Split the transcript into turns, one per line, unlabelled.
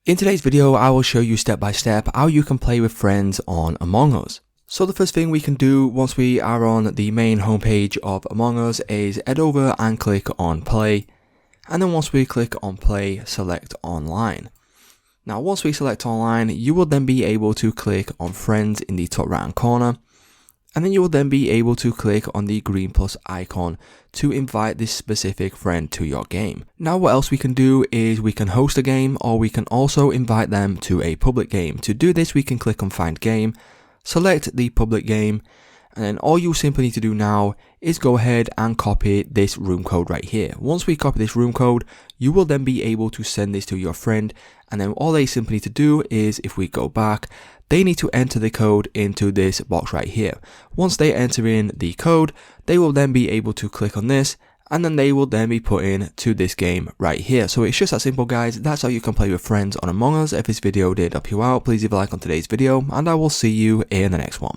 In today's video, I will show you step by step how you can play with friends on Among Us. So the first thing we can do once we are on the main homepage of Among Us is head over and click on play. And then once we click on play, select online. Now once we select online, you will then be able to click on friends in the top right hand corner. And then you will then be able to click on the green plus icon to invite this specific friend to your game. Now what else we can do is we can host a game, or we can also invite them to a public game. To do this, we can click on find game, select the public game, and then all you simply need to do now is go ahead and copy this room code right here. Once we copy this room code, you will then be able to send this to your friend, and then all they simply need to do is, if we go back, they need to enter the code into this box right here. Once they enter in the code, they will then be able to click on this, and then they will then be put in to this game right here. So it's just that simple, guys. That's how you can play with friends on Among Us. If this video did help you out, please leave a like on today's video, and I will see you in the next one.